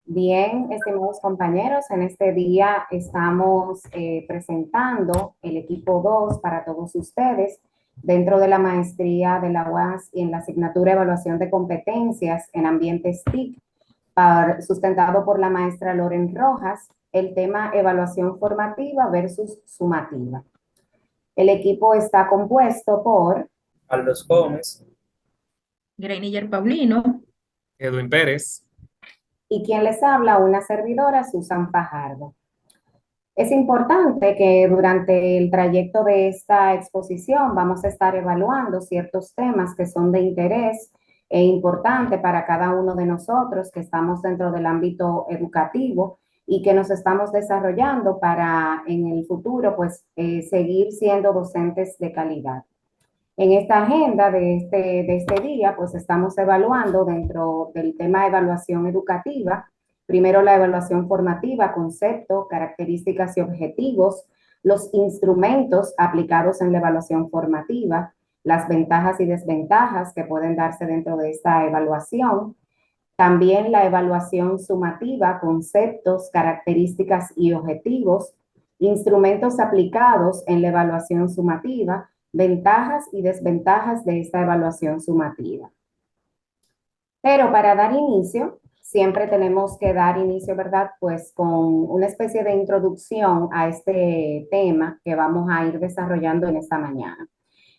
Bien, estimados compañeros, en este día estamos presentando el equipo 2 para todos ustedes dentro de la maestría de la UAS y en la asignatura Evaluación de Competencias en Ambientes TIC, sustentado por la maestra Loren Rojas, el tema Evaluación formativa versus sumativa. El equipo está compuesto por Carlos Gómez, Greinier Paulino. Edwin Pérez. y quien les habla, una servidora, Susan Fajardo. Es importante que durante el trayecto de esta exposición vamos a estar evaluando ciertos temas que son de interés e importante para cada uno de nosotros que estamos dentro del ámbito educativo y que nos estamos desarrollando para en el futuro pues seguir siendo docentes de calidad. En esta agenda de este día, pues estamos evaluando dentro del tema de evaluación educativa, primero la evaluación formativa, concepto, características y objetivos, los instrumentos aplicados en la evaluación formativa, las ventajas y desventajas que pueden darse dentro de esta evaluación, también la evaluación sumativa, conceptos, características y objetivos, instrumentos aplicados en la evaluación sumativa, ventajas y desventajas de esta evaluación sumativa. Pero para dar inicio, siempre tenemos que dar inicio, ¿verdad? Pues con una especie de introducción a este tema que vamos a ir desarrollando en esta mañana.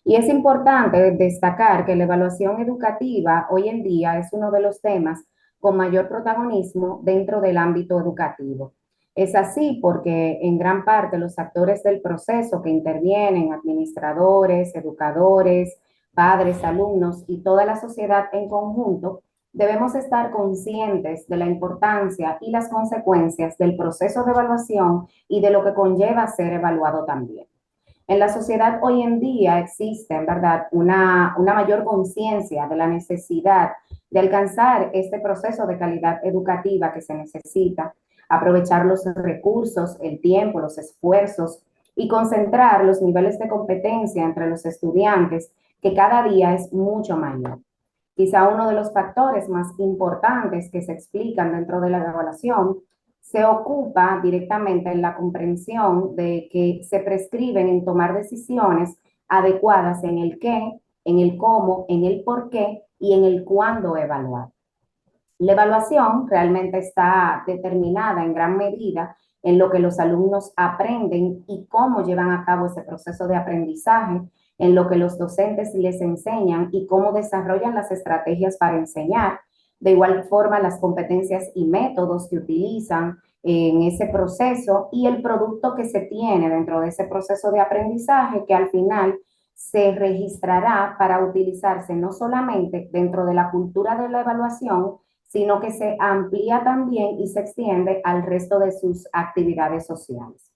Y es importante destacar que la evaluación educativa hoy en día es uno de los temas con mayor protagonismo dentro del ámbito educativo. Es así porque en gran parte los actores del proceso que intervienen, administradores, educadores, padres, alumnos y toda la sociedad en conjunto, debemos estar conscientes de la importancia y las consecuencias del proceso de evaluación y de lo que conlleva ser evaluado también. En la sociedad hoy en día existe, en verdad, una mayor conciencia de la necesidad de alcanzar este proceso de calidad educativa que se necesita, aprovechar los recursos, el tiempo, los esfuerzos y concentrar los niveles de competencia entre los estudiantes, que cada día es mucho mayor. Quizá uno de los factores más importantes que se explican dentro de la evaluación se ocupa directamente en la comprensión de que se prescriben en tomar decisiones adecuadas en el qué, en el cómo, en el por qué y en el cuándo evaluar. La evaluación realmente está determinada en gran medida en lo que los alumnos aprenden y cómo llevan a cabo ese proceso de aprendizaje, en lo que los docentes les enseñan y cómo desarrollan las estrategias para enseñar. De igual forma, las competencias y métodos que utilizan en ese proceso y el producto que se tiene dentro de ese proceso de aprendizaje que al final se registrará para utilizarse no solamente dentro de la cultura de la evaluación, sino que se amplía también y se extiende al resto de sus actividades sociales.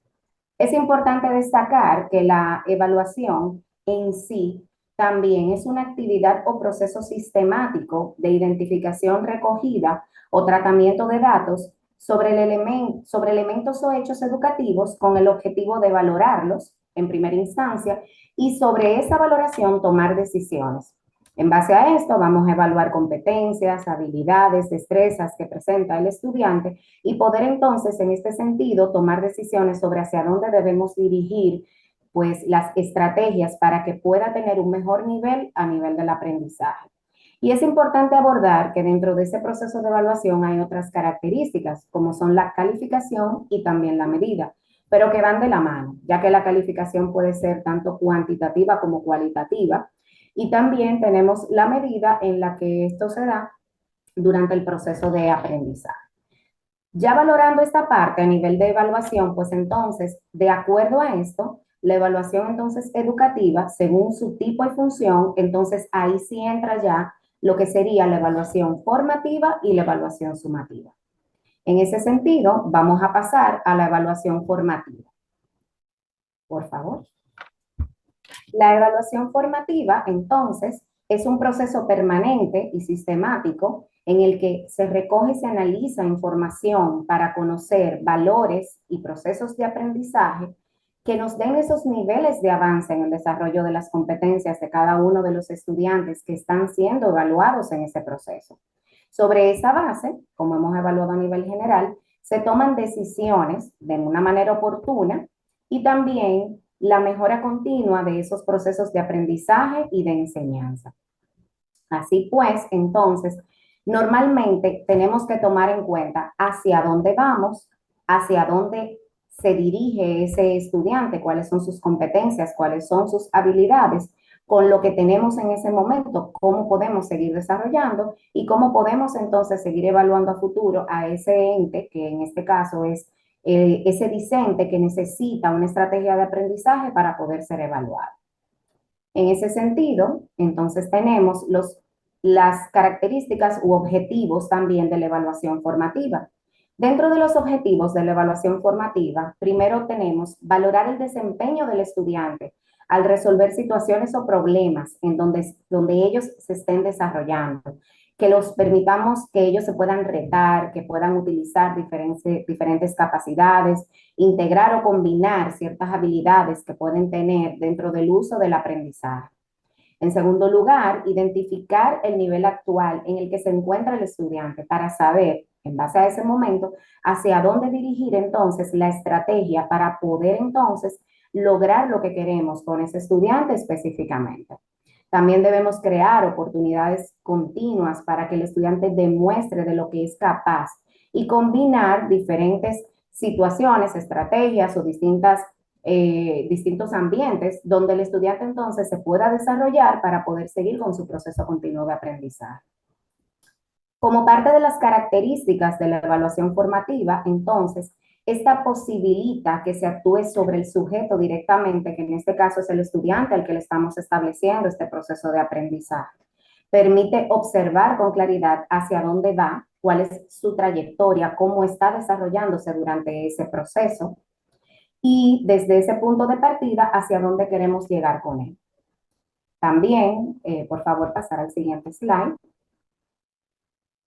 Es importante destacar que la evaluación en sí también es una actividad o proceso sistemático de identificación, recogida o tratamiento de datos sobre elementos o hechos educativos con el objetivo de valorarlos en primera instancia y sobre esa valoración tomar decisiones. En base a esto, vamos a evaluar competencias, habilidades, destrezas que presenta el estudiante y poder entonces, en este sentido, tomar decisiones sobre hacia dónde debemos dirigir pues las estrategias para que pueda tener un mejor nivel a nivel del aprendizaje. Y es importante abordar que dentro de ese proceso de evaluación hay otras características, como son la calificación y también la medida, pero que van de la mano, ya que la calificación puede ser tanto cuantitativa como cualitativa. Y también tenemos la medida en la que esto se da durante el proceso de aprendizaje. Ya valorando esta parte a nivel de evaluación, pues entonces, de acuerdo a esto, la evaluación entonces educativa, según su tipo y función, entonces ahí sí entra ya lo que sería la evaluación formativa y la evaluación sumativa. En ese sentido, vamos a pasar a la evaluación formativa. Por favor. La evaluación formativa, entonces, es un proceso permanente y sistemático en el que se recoge y se analiza información para conocer valores y procesos de aprendizaje que nos den esos niveles de avance en el desarrollo de las competencias de cada uno de los estudiantes que están siendo evaluados en ese proceso. Sobre esa base, como hemos evaluado a nivel general, se toman decisiones de una manera oportuna y también la mejora continua de esos procesos de aprendizaje y de enseñanza. Así pues, entonces, normalmente tenemos que tomar en cuenta hacia dónde vamos, hacia dónde se dirige ese estudiante, cuáles son sus competencias, cuáles son sus habilidades, con lo que tenemos en ese momento, cómo podemos seguir desarrollando y cómo podemos entonces seguir evaluando a futuro a ese ente, que en este caso es ese discente que necesita una estrategia de aprendizaje para poder ser evaluado. En ese sentido, entonces tenemos las características u objetivos también de la evaluación formativa. Dentro de los objetivos de la evaluación formativa, primero tenemos valorar el desempeño del estudiante al resolver situaciones o problemas en donde ellos se estén desarrollando, que los permitamos que ellos se puedan retar, que puedan utilizar diferentes capacidades, integrar o combinar ciertas habilidades que pueden tener dentro del uso del aprendizaje. En segundo lugar, identificar el nivel actual en el que se encuentra el estudiante para saber, en base a ese momento, hacia dónde dirigir entonces la estrategia para poder entonces lograr lo que queremos con ese estudiante específicamente. También debemos crear oportunidades continuas para que el estudiante demuestre de lo que es capaz y combinar diferentes situaciones, estrategias o distintos ambientes donde el estudiante entonces se pueda desarrollar para poder seguir con su proceso continuo de aprendizaje. Como parte de las características de la evaluación formativa, entonces, esta posibilita que se actúe sobre el sujeto directamente, que en este caso es el estudiante al que le estamos estableciendo este proceso de aprendizaje. Permite observar con claridad hacia dónde va, cuál es su trayectoria, cómo está desarrollándose durante ese proceso y desde ese punto de partida hacia dónde queremos llegar con él. También, por favor, pasar al siguiente slide.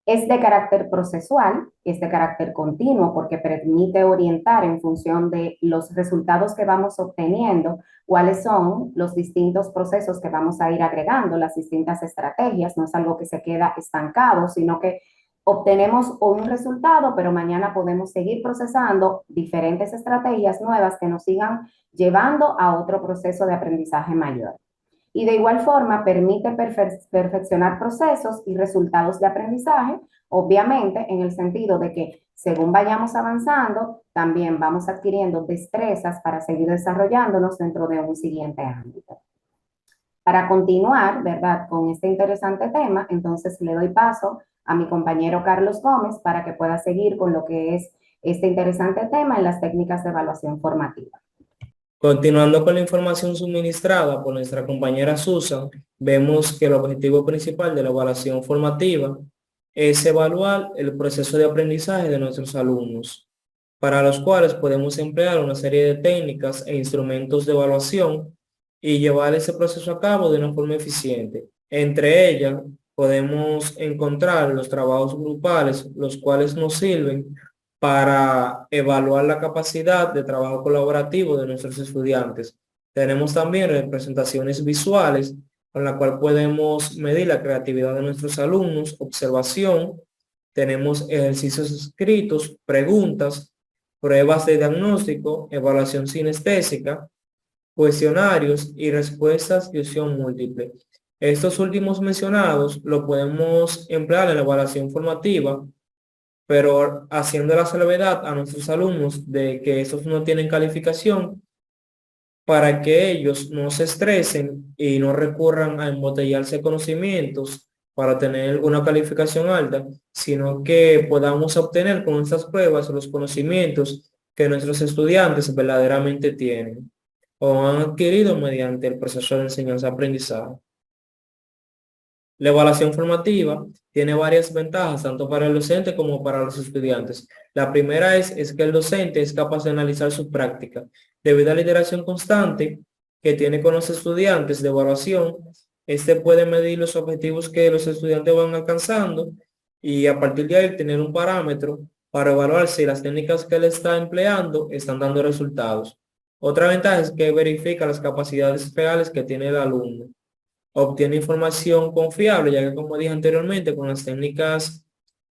Es de carácter procesual, es de carácter continuo porque permite orientar en función de los resultados que vamos obteniendo, cuáles son los distintos procesos que vamos a ir agregando, las distintas estrategias, no es algo que se queda estancado, sino que obtenemos un resultado, pero mañana podemos seguir procesando diferentes estrategias nuevas que nos sigan llevando a otro proceso de aprendizaje mayor. Y de igual forma permite perfeccionar procesos y resultados de aprendizaje, obviamente en el sentido de que según vayamos avanzando, también vamos adquiriendo destrezas para seguir desarrollándonos dentro de un siguiente ámbito. Para continuar, ¿verdad?, con este interesante tema, entonces le doy paso a mi compañero Carlos Gómez para que pueda seguir con lo que es este interesante tema en las técnicas de evaluación formativa. Continuando con la información suministrada por nuestra compañera Susan, vemos que el objetivo principal de la evaluación formativa es evaluar el proceso de aprendizaje de nuestros alumnos, para los cuales podemos emplear una serie de técnicas e instrumentos de evaluación y llevar ese proceso a cabo de una forma eficiente. Entre ellas, podemos encontrar los trabajos grupales, los cuales nos sirven para evaluar la capacidad de trabajo colaborativo de nuestros estudiantes. Tenemos también representaciones visuales con la cual podemos medir la creatividad de nuestros alumnos, observación, tenemos ejercicios escritos, preguntas, pruebas de diagnóstico, evaluación sinestésica, cuestionarios y respuestas de opción múltiple. Estos últimos mencionados lo podemos emplear en la evaluación formativa, pero haciendo la salvedad a nuestros alumnos de que estos no tienen calificación para que ellos no se estresen y no recurran a embotellarse conocimientos para tener una calificación alta, sino que podamos obtener con estas pruebas los conocimientos que nuestros estudiantes verdaderamente tienen o han adquirido mediante el proceso de enseñanza-aprendizaje. La evaluación formativa tiene varias ventajas, tanto para el docente como para los estudiantes. La primera es que el docente es capaz de analizar su práctica. Debido a la iteración constante que tiene con los estudiantes de evaluación, este puede medir los objetivos que los estudiantes van alcanzando y a partir de ahí tener un parámetro para evaluar si las técnicas que él está empleando están dando resultados. Otra ventaja es que verifica las capacidades reales que tiene el alumno. Obtiene información confiable, ya que como dije anteriormente, con las técnicas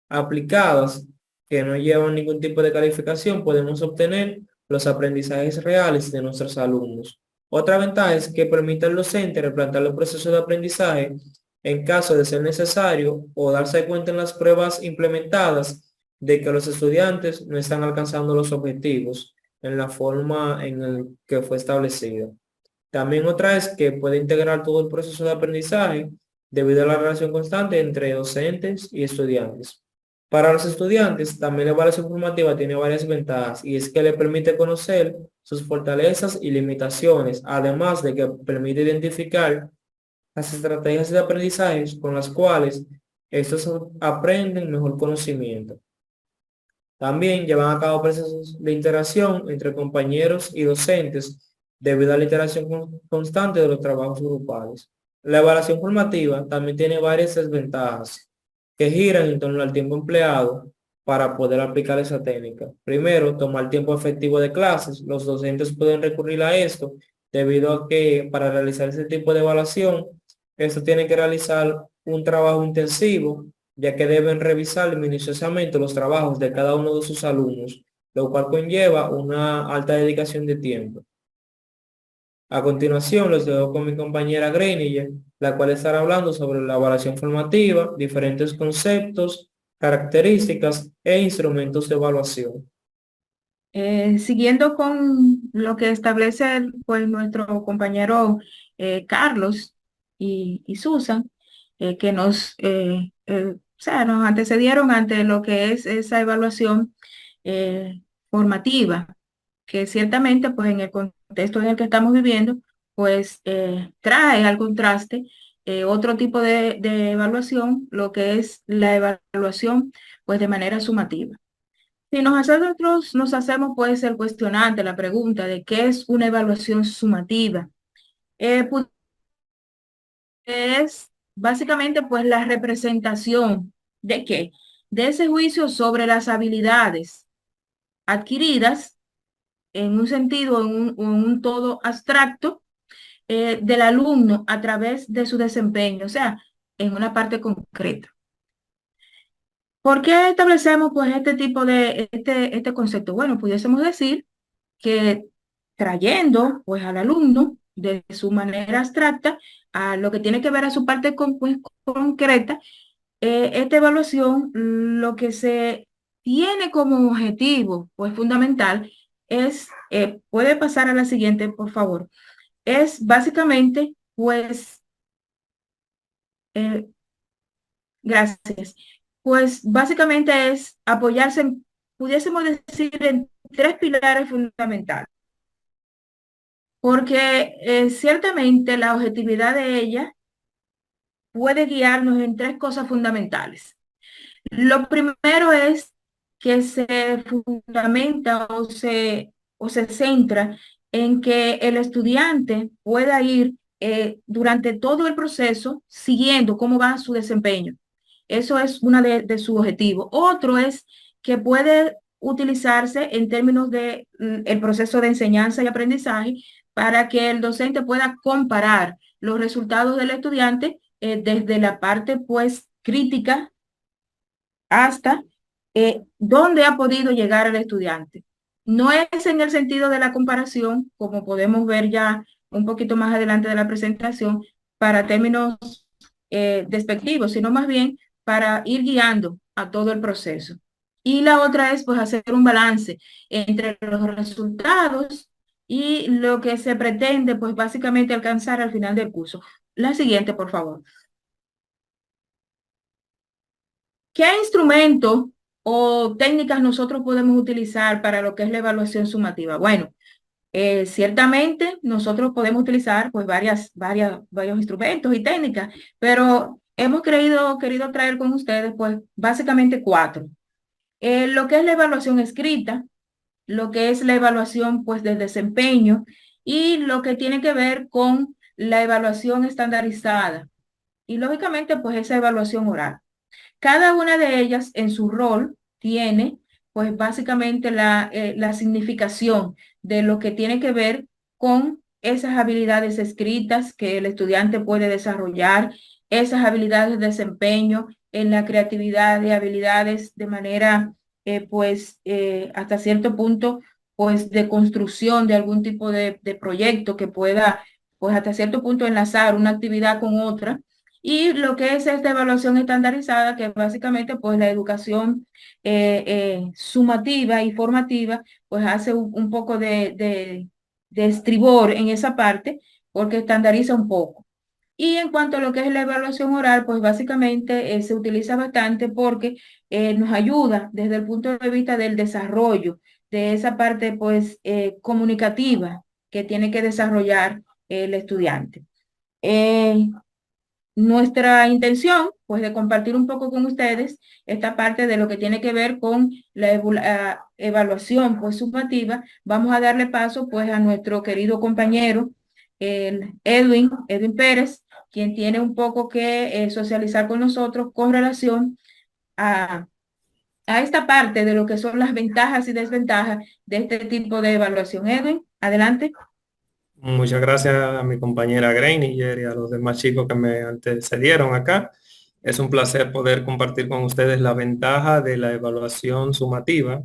aplicadas que no llevan ningún tipo de calificación, podemos obtener los aprendizajes reales de nuestros alumnos. Otra ventaja es que permite al docente replantear los procesos de aprendizaje en caso de ser necesario o darse cuenta en las pruebas implementadas de que los estudiantes no están alcanzando los objetivos en la forma en el que fue establecido. También otra es que puede integrar todo el proceso de aprendizaje debido a la relación constante entre docentes y estudiantes. Para los estudiantes, también la evaluación formativa tiene varias ventajas y es que le permite conocer sus fortalezas y limitaciones, además de que permite identificar las estrategias de aprendizaje con las cuales estos aprenden mejor conocimiento. También llevan a cabo procesos de interacción entre compañeros y docentes debido a la interacción constante de los trabajos grupales. La evaluación formativa también tiene varias desventajas que giran en torno al tiempo empleado para poder aplicar esa técnica. Primero, tomar tiempo efectivo de clases. Los docentes pueden recurrir a esto debido a que para realizar ese tipo de evaluación, esto tiene que realizar un trabajo intensivo, ya que deben revisar minuciosamente los trabajos de cada uno de sus alumnos, lo cual conlleva una alta dedicación de tiempo. A continuación, los dejo con mi compañera Greiniger, la cual estará hablando sobre la evaluación formativa, diferentes conceptos, características e instrumentos de evaluación. Siguiendo con lo que establece pues, nuestro compañero Carlos y Susan, que o sea, nos antecedieron ante lo que es esa evaluación formativa, que ciertamente pues, en el contexto en el que estamos viviendo, pues trae al contraste otro tipo de evaluación, lo que es la evaluación pues, de manera sumativa. Si nosotros nos hacemos pues el cuestionante, la pregunta de qué es una evaluación sumativa, pues, es básicamente pues la representación de qué, de ese juicio sobre las habilidades adquiridas en un sentido, en un todo abstracto del alumno a través de su desempeño, o sea, en una parte concreta. ¿Por qué establecemos pues este tipo de este concepto? Bueno, pudiésemos decir que trayendo pues al alumno de su manera abstracta a lo que tiene que ver a su parte pues, concreta, esta evaluación lo que se tiene como objetivo pues fundamental es, puede pasar a la siguiente por favor, es básicamente pues, gracias, pues básicamente es apoyarse en, pudiésemos decir, en tres pilares fundamentales. Porque ciertamente la objetividad de ella puede guiarnos en tres cosas fundamentales. Lo primero es que se fundamenta o se centra en que el estudiante pueda ir durante todo el proceso siguiendo cómo va su desempeño. Eso es uno de sus objetivos. Otro es que puede utilizarse en términos de el proceso de enseñanza y aprendizaje para que el docente pueda comparar los resultados del estudiante desde la parte pues crítica hasta dónde ha podido llegar el estudiante. No es en el sentido de la comparación, como podemos ver ya un poquito más adelante de la presentación, para términos despectivos, sino más bien para ir guiando a todo el proceso. Y la otra es pues hacer un balance entre los resultados y lo que se pretende pues básicamente alcanzar al final del curso. La siguiente, por favor. ¿Qué instrumento o técnicas nosotros podemos utilizar para lo que es la evaluación sumativa? Bueno, ciertamente nosotros podemos utilizar pues varios instrumentos y técnicas, pero hemos querido traer con ustedes pues básicamente cuatro. Lo que es la evaluación escrita, lo que es la evaluación pues de desempeño y lo que tiene que ver con la evaluación estandarizada y lógicamente pues esa evaluación oral. Cada una de ellas en su rol tiene pues básicamente la significación de lo que tiene que ver con esas habilidades escritas que el estudiante puede desarrollar, esas habilidades de desempeño en la creatividad de habilidades de manera, hasta cierto punto, pues de construcción de algún tipo de proyecto que pueda, pues hasta cierto punto enlazar una actividad con otra. Y lo que es esta evaluación estandarizada, que básicamente pues la educación sumativa y formativa, pues hace un poco de estribor en esa parte, porque estandariza un poco. Y en cuanto a lo que es la evaluación oral, pues básicamente se utiliza bastante porque nos ayuda desde el punto de vista del desarrollo de esa parte pues comunicativa que tiene que desarrollar el estudiante. Nuestra intención, pues, de compartir un poco con ustedes esta parte de lo que tiene que ver con la evaluación, pues, sumativa. Vamos a darle paso, pues, a nuestro querido compañero, Edwin Pérez, quien tiene un poco que socializar con nosotros con relación a, a esta parte de lo que son las ventajas y desventajas de este tipo de evaluación. Edwin, adelante. Muchas gracias a mi compañera Greiniger y a los demás chicos que me antecedieron acá. Es un placer poder compartir con ustedes la ventaja de la evaluación sumativa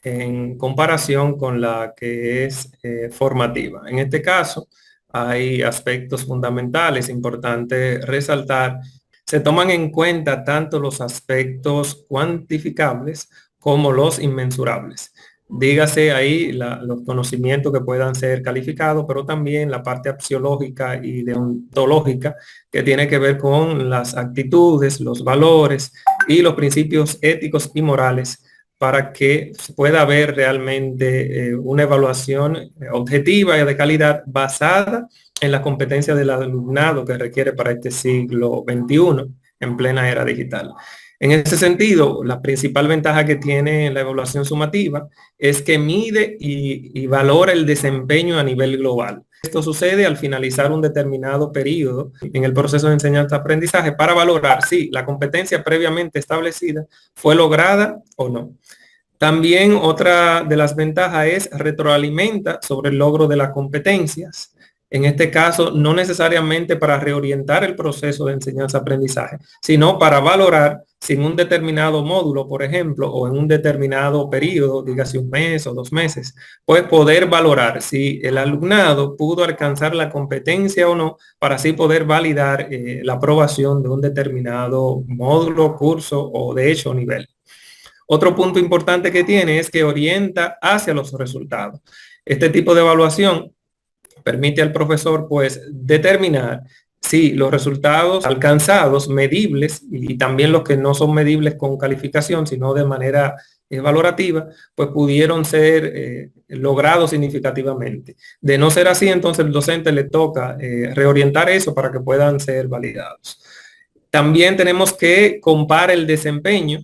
en comparación con la que es formativa. En este caso, hay aspectos fundamentales importantes resaltar. Se toman en cuenta tanto los aspectos cuantificables como los inmensurables. Dígase ahí los conocimientos que puedan ser calificados, pero también la parte axiológica y deontológica que tiene que ver con las actitudes, los valores y los principios éticos y morales para que pueda haber realmente una evaluación objetiva y de calidad basada en la competencia del alumnado que requiere para este siglo XXI en plena era digital. En ese sentido, la principal ventaja que tiene la evaluación sumativa es que mide y valora el desempeño a nivel global. Esto sucede al finalizar un determinado periodo en el proceso de enseñanza-aprendizaje para valorar si la competencia previamente establecida fue lograda o no. También otra de las ventajas es retroalimenta sobre el logro de las competencias. En este caso, no necesariamente para reorientar el proceso de enseñanza-aprendizaje, sino para valorar si en un determinado módulo, por ejemplo, o en un determinado periodo, dígase un mes o 2 meses, pues poder valorar si el alumnado pudo alcanzar la competencia o no, para así poder validar la aprobación de un determinado módulo, curso o de hecho nivel. Otro punto importante que tiene es que orienta hacia los resultados. Este tipo de evaluación permite al profesor pues determinar si los resultados alcanzados, medibles, y también los que no son medibles con calificación, sino de manera valorativa, pues pudieron ser logrados significativamente. De no ser así, entonces el docente le toca reorientar eso para que puedan ser validados. También tenemos que comparar el desempeño.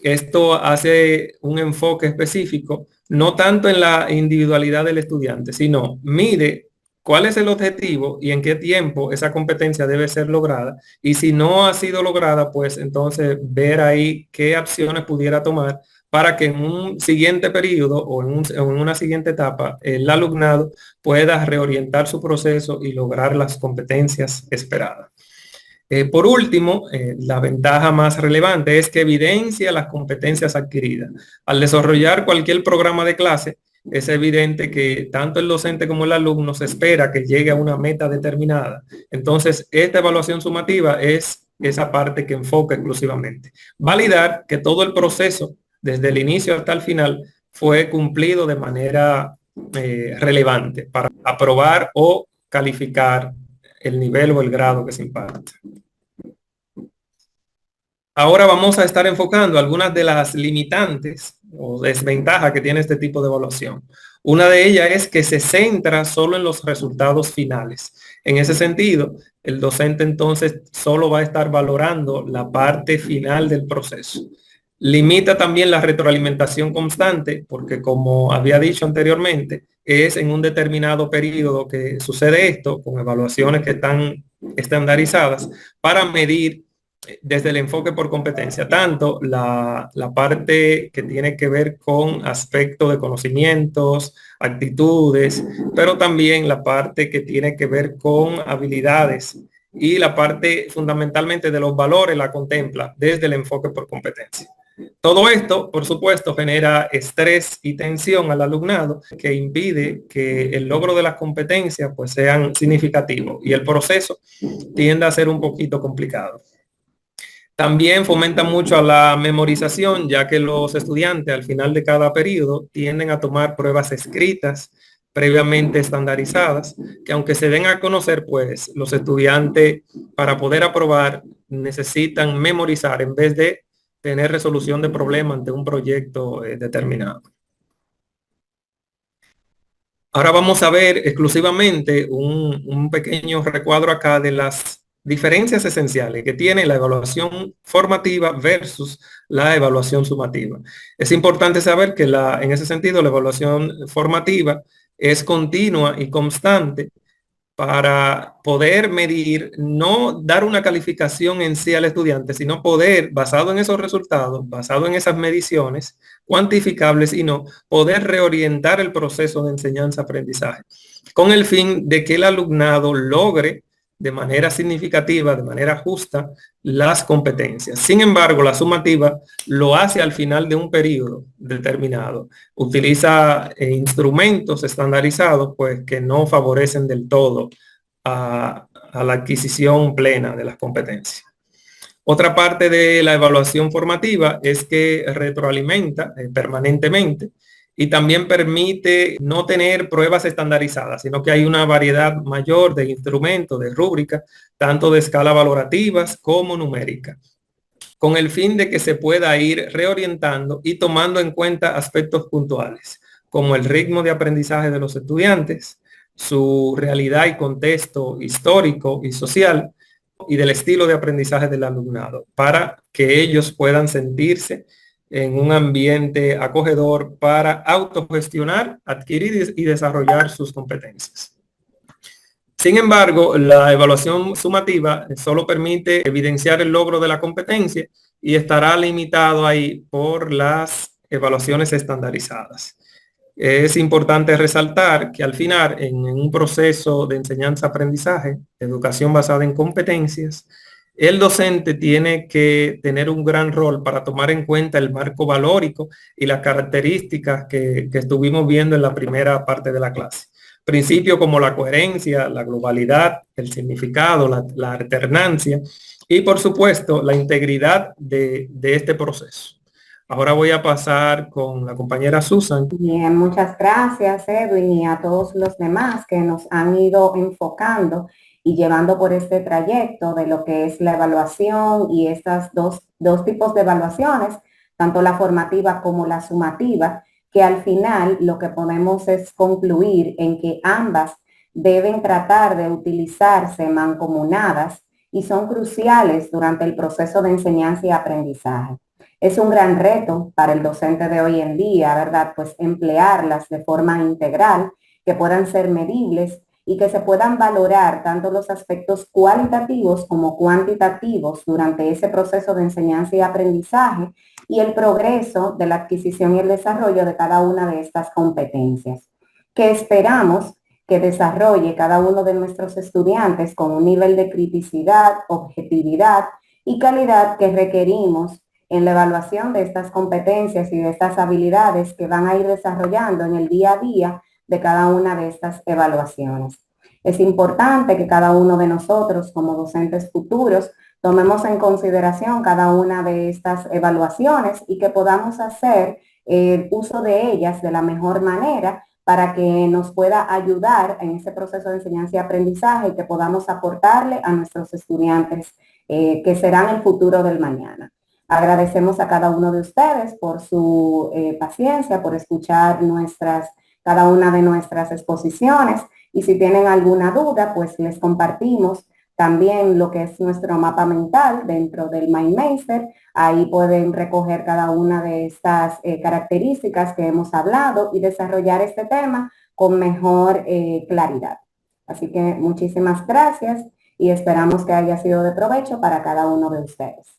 Esto hace un enfoque específico, no tanto en la individualidad del estudiante, sino mide cuál es el objetivo y en qué tiempo esa competencia debe ser lograda. Y si no ha sido lograda, pues entonces ver ahí qué acciones pudiera tomar para que en un siguiente periodo o en una siguiente etapa el alumnado pueda reorientar su proceso y lograr las competencias esperadas. Por último, la ventaja más relevante es que evidencia las competencias adquiridas. Al desarrollar cualquier programa de clase, es evidente que tanto el docente como el alumno se espera que llegue a una meta determinada. Entonces, esta evaluación sumativa es esa parte que enfoca exclusivamente. Validar que todo el proceso, desde el inicio hasta el final, fue cumplido de manera relevante para aprobar o calificar el nivel o el grado que se imparte. Ahora vamos a estar enfocando algunas de las limitantes o desventajas que tiene este tipo de evaluación. Una de ellas es que se centra solo en los resultados finales. En ese sentido, el docente entonces solo va a estar valorando la parte final del proceso. Limita también la retroalimentación constante, porque como había dicho anteriormente, es en un determinado periodo que sucede esto, con evaluaciones que están estandarizadas, para medir desde el enfoque por competencia, tanto la parte que tiene que ver con aspectos de conocimientos, actitudes, pero también la parte que tiene que ver con habilidades y la parte fundamentalmente de los valores la contempla desde el enfoque por competencia. Todo esto, por supuesto, genera estrés y tensión al alumnado que impide que el logro de las competencias pues sean significativos y el proceso tiende a ser un poquito complicado. También fomenta mucho a la memorización, ya que los estudiantes al final de cada periodo tienden a tomar pruebas escritas previamente estandarizadas, que aunque se den a conocer, pues los estudiantes para poder aprobar necesitan memorizar en vez de tener resolución de problemas ante un proyecto determinado. Ahora vamos a ver exclusivamente un pequeño recuadro acá de las diferencias esenciales que tiene la evaluación formativa versus la evaluación sumativa. Es importante saber que en ese sentido la evaluación formativa es continua y constante para poder medir, no dar una calificación en sí al estudiante, sino poder, basado en esos resultados, basado en esas mediciones cuantificables y no, poder reorientar el proceso de enseñanza-aprendizaje con el fin de que el alumnado logre de manera significativa, de manera justa, las competencias. Sin embargo, la sumativa lo hace al final de un periodo determinado. Utiliza instrumentos estandarizados, pues, que no favorecen del todo a la adquisición plena de las competencias. Otra parte de la evaluación formativa es que retroalimenta permanentemente y también permite no tener pruebas estandarizadas, sino que hay una variedad mayor de instrumentos, de rúbricas, tanto de escala valorativas como numérica, con el fin de que se pueda ir reorientando y tomando en cuenta aspectos puntuales, como el ritmo de aprendizaje de los estudiantes, su realidad y contexto histórico y social, y del estilo de aprendizaje del alumnado, para que ellos puedan sentirse en un ambiente acogedor para autogestionar, adquirir y desarrollar sus competencias. Sin embargo, la evaluación sumativa solo permite evidenciar el logro de la competencia y estará limitado ahí por las evaluaciones estandarizadas. Es importante resaltar que al final, en un proceso de enseñanza-aprendizaje, educación basada en competencias, el docente tiene que tener un gran rol para tomar en cuenta el marco valórico y las características que estuvimos viendo en la primera parte de la clase. Principios como la coherencia, la globalidad, el significado, la alternancia y, por supuesto, la integridad de este proceso. Ahora voy a pasar con la compañera Susan. Bien, muchas gracias, Edwin, y a todos los demás que nos han ido enfocando y llevando por este trayecto de lo que es la evaluación y estas dos tipos de evaluaciones, tanto la formativa como la sumativa, que al final lo que podemos es concluir en que ambas deben tratar de utilizarse mancomunadas y son cruciales durante el proceso de enseñanza y aprendizaje. Es un gran reto para el docente de hoy en día, ¿verdad? Pues emplearlas de forma integral, que puedan ser medibles y que se puedan valorar tanto los aspectos cualitativos como cuantitativos durante ese proceso de enseñanza y aprendizaje y el progreso de la adquisición y el desarrollo de cada una de estas competencias, que esperamos que desarrolle cada uno de nuestros estudiantes con un nivel de criticidad, objetividad y calidad que requerimos en la evaluación de estas competencias y de estas habilidades que van a ir desarrollando en el día a día de cada una de estas evaluaciones. Es importante que cada uno de nosotros como docentes futuros tomemos en consideración cada una de estas evaluaciones y que podamos hacer uso de ellas de la mejor manera para que nos pueda ayudar en ese proceso de enseñanza y aprendizaje y que podamos aportarle a nuestros estudiantes que serán el futuro del mañana. Agradecemos a cada uno de ustedes por su paciencia, por escuchar cada una de nuestras exposiciones y si tienen alguna duda, pues les compartimos también lo que es nuestro mapa mental dentro del MindMeister. Ahí pueden recoger cada una de estas características que hemos hablado y desarrollar este tema con mejor claridad. Así que muchísimas gracias y esperamos que haya sido de provecho para cada uno de ustedes.